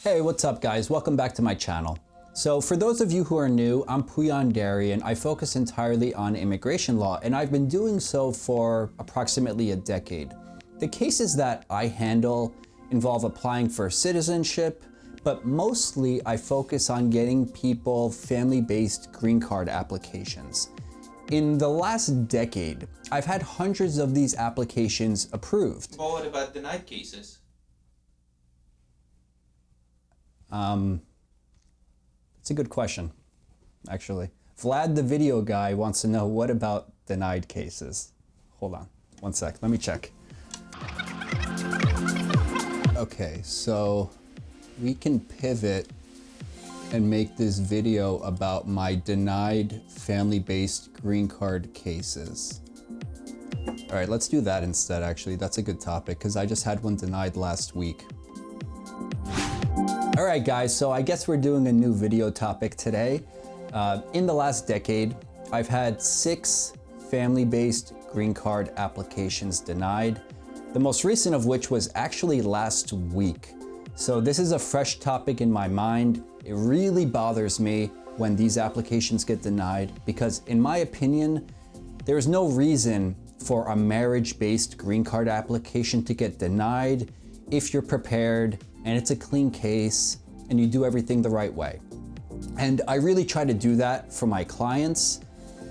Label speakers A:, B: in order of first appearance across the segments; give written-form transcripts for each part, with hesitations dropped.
A: Hey, what's up guys? Welcome back to my channel. So for those of you who are new, I'm Puyan Darian. I focus entirely on immigration law, and I've been doing so for approximately a decade. The cases that I handle involve applying for citizenship, but mostly I focus on getting people family-based green card applications. In the last decade, I've had hundreds of these applications approved.
B: But what about denied cases?
A: It's a good question, actually. Vlad, the video guy, wants to know, what about denied cases? Hold on, one sec, let me check. Okay, so we can pivot and make this video about my denied family-based green card cases. All right, let's do that instead, actually. That's a good topic, because I just had one denied last week. All right, guys, so I guess we're doing a new video topic today. In the last decade, I've had 6 family-based green card applications denied, the most recent of which was actually last week. So this is a fresh topic in my mind. It really bothers me when these applications get denied because, in my opinion, there's no reason for a marriage-based green card application to get denied if you're prepared and it's a clean case and you do everything the right way. And I really try to do that for my clients,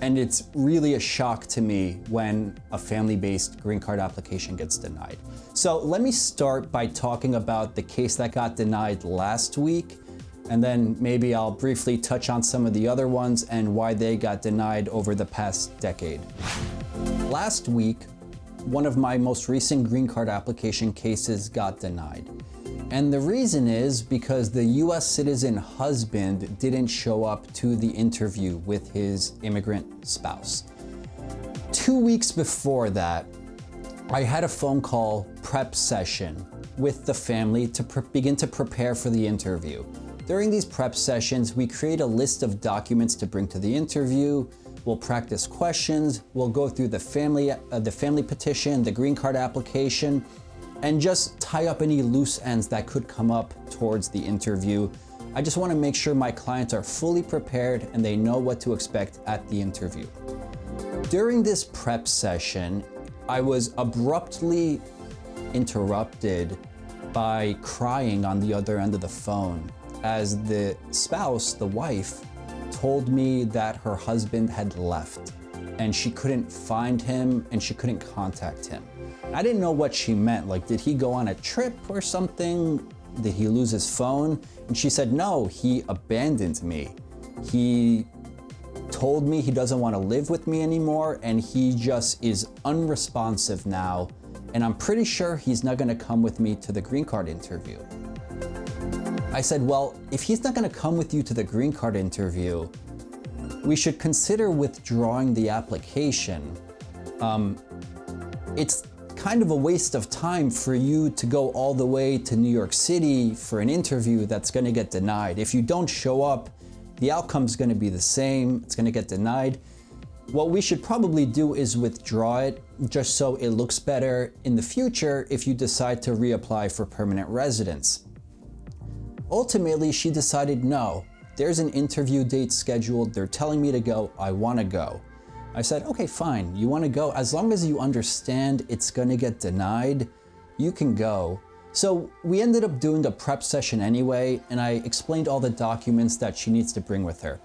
A: and it's really a shock to me when a family-based green card application gets denied. So let me start by talking about the case that got denied last week, and then maybe I'll briefly touch on some of the other ones and why they got denied over the past decade. Last week, one of my most recent green card application cases got denied. And the reason is because the US citizen husband didn't show up to the interview with his immigrant spouse. 2 weeks before that, I had a phone call prep session with the family to begin to prepare for the interview. During these prep sessions, we create a list of documents to bring to the interview. We'll practice questions, we'll go through the family petition, the green card application, and just tie up any loose ends that could come up towards the interview. I just want to make sure my clients are fully prepared and they know what to expect at the interview. During this prep session, I was abruptly interrupted by crying on the other end of the phone as the spouse, the wife, told me that her husband had left and she couldn't find him and she couldn't contact him. I didn't know what she meant. Like, did he go on a trip or something? Did he lose his phone? And she said, no, he abandoned me. He told me he doesn't want to live with me anymore and he just is unresponsive now. And I'm pretty sure he's not going to come with me to the green card interview. I said, well, if he's not going to come with you to the green card interview, we should consider withdrawing the application. It's kind of a waste of time for you to go all the way to New York City for an interview that's going to get denied. If you don't show up, the outcome's going to be the same. It's going to get denied. What we should probably do is withdraw it just so it looks better in the future if you decide to reapply for permanent residence. Ultimately, she decided, no, there's an interview date scheduled. They're telling me to go. I want to go. I said, okay, fine. You want to go? As long as you understand it's going to get denied, you can go. So we ended up doing a prep session anyway, and I explained all the documents that she needs to bring with her.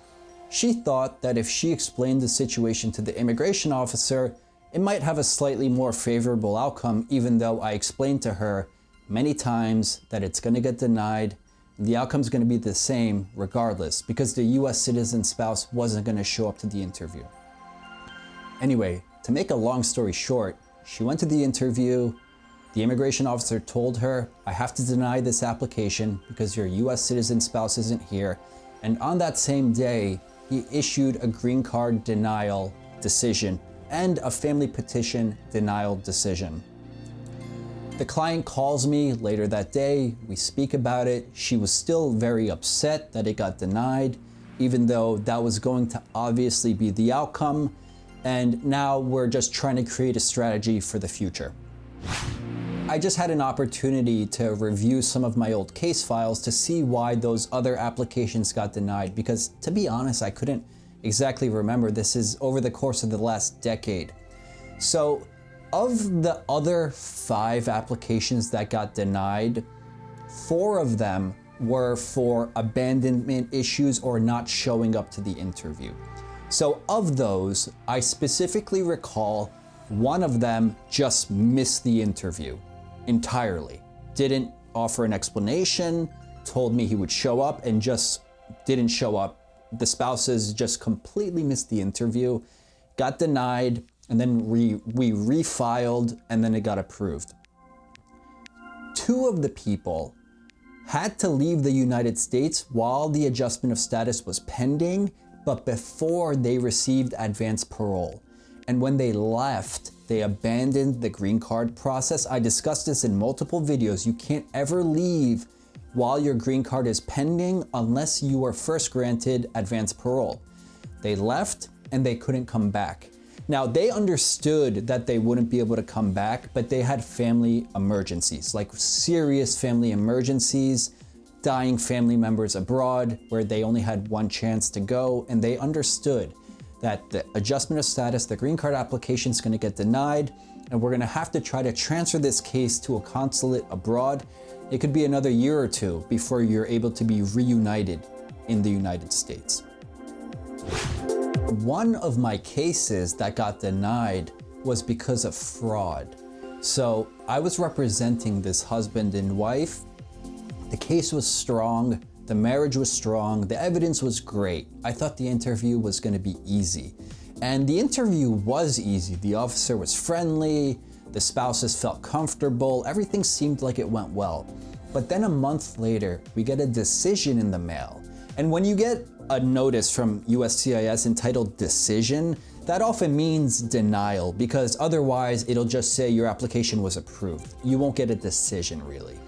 A: She thought that if she explained the situation to the immigration officer, it might have a slightly more favorable outcome, even though I explained to her many times that it's going to get denied. The outcome's going to be the same regardless, because the US citizen spouse wasn't going to show up to the interview. Anyway, to make a long story short, she went to the interview. The immigration officer told her, I have to deny this application because your US citizen spouse isn't here. And on that same day, he issued a green card denial decision and a family petition denial decision. The client calls me later that day. We speak about it. She was still very upset that it got denied, even though that was going to obviously be the outcome. And now we're just trying to create a strategy for the future. I just had an opportunity to review some of my old case files to see why those other applications got denied, because to be honest, I couldn't exactly remember. This is over the course of the last decade. So of the other 5 applications that got denied, 4 of them were for abandonment issues or not showing up to the interview. So of those, I specifically recall one of them just missed the interview entirely. Didn't offer an explanation, told me he would show up and just didn't show up. The spouses just completely missed the interview, got denied, and then we refiled, and then it got approved. 2 of the people had to leave the United States while the adjustment of status was pending, but before they received advance parole. And when they left, they abandoned the green card process. I discussed this in multiple videos. You can't ever leave while your green card is pending unless you were first granted advance parole. They left and they couldn't come back. Now, they understood that they wouldn't be able to come back, but they had family emergencies, like serious family emergencies, dying family members abroad where they only had one chance to go, and they understood that the adjustment of status, the green card application is going to get denied, and we're going to have to try to transfer this case to a consulate abroad. It could be another year or 2 before you're able to be reunited in the United States. One of my cases that got denied was because of fraud. So I was representing this husband and wife. The case was strong, the marriage was strong, the evidence was great. I thought the interview was going to be easy. And the interview was easy. The officer was friendly, the spouses felt comfortable, everything seemed like it went well. But then a month later, we get a decision in the mail. And when you get a notice from USCIS entitled decision, that often means denial, because otherwise it'll just say your application was approved. You won't get a decision really.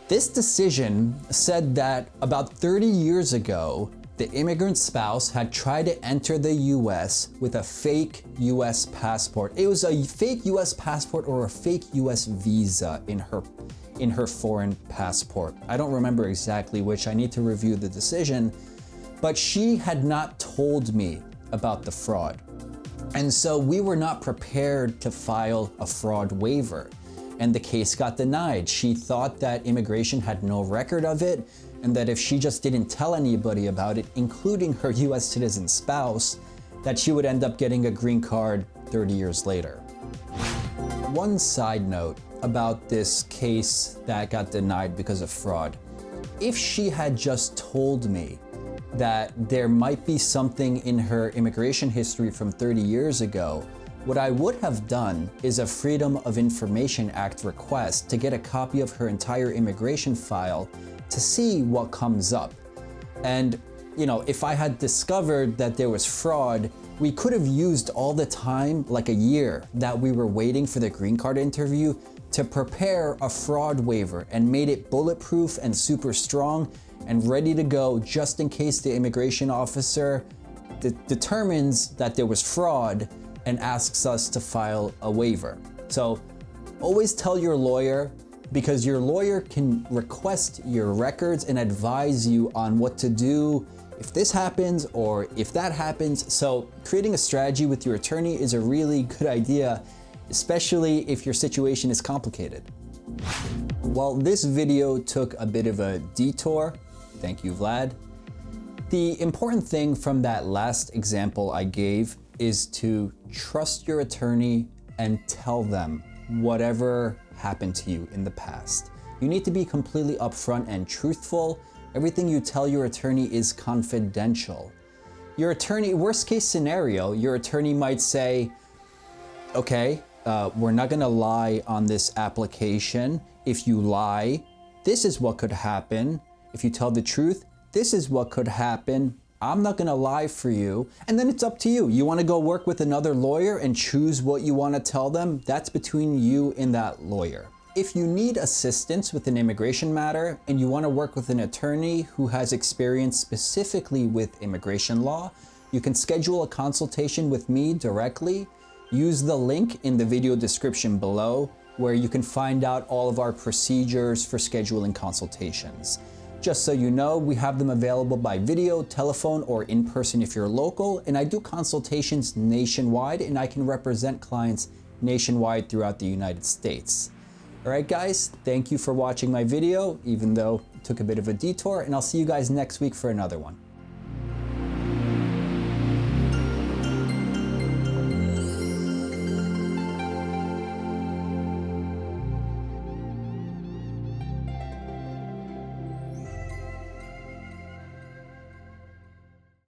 A: This decision said that about 30 years ago, the immigrant spouse had tried to enter the US with a fake US passport. It was a fake US passport or a fake US visa in her foreign passport. I don't remember exactly which. I need to review the decision, but she had not told me about the fraud. And so we were not prepared to file a fraud waiver, and the case got denied. She thought that immigration had no record of it, and that if she just didn't tell anybody about it, including her US citizen spouse, that she would end up getting a green card 30 years later. One side note about this case that got denied because of fraud. If she had just told me that there might be something in her immigration history from 30 years ago, what I would have done is a Freedom of Information Act request to get a copy of her entire immigration file to see what comes up. And, if I had discovered that there was fraud, we could have used all the time, like a year, that we were waiting for the green card interview to prepare a fraud waiver and made it bulletproof and super strong and ready to go just in case the immigration officer determines that there was fraud and asks us to file a waiver. So always tell your lawyer, because your lawyer can request your records and advise you on what to do if this happens or if that happens. So creating a strategy with your attorney is a really good idea, especially if your situation is complicated. While this video took a bit of a detour, thank you, Vlad, the important thing from that last example I gave is to trust your attorney and tell them whatever happened to you in the past. You need to be completely upfront and truthful. Everything you tell your attorney is confidential. Your attorney, worst case scenario, your attorney might say, okay, we're not gonna lie on this application. If you lie, this is what could happen. If you tell the truth, this is what could happen. I'm not gonna lie for you. And then it's up to you. You wanna go work with another lawyer and choose what you wanna tell them? That's between you and that lawyer. If you need assistance with an immigration matter and you wanna work with an attorney who has experience specifically with immigration law, you can schedule a consultation with me directly. Use the link in the video description below. where you can find out all of our procedures for scheduling consultations. Just so you know, we have them available by video, telephone, or in person if you're local, and I do consultations nationwide, and I can represent clients nationwide throughout the United States. All right, guys, thank you for watching my video, even though it took a bit of a detour, and I'll see you guys next week for another one.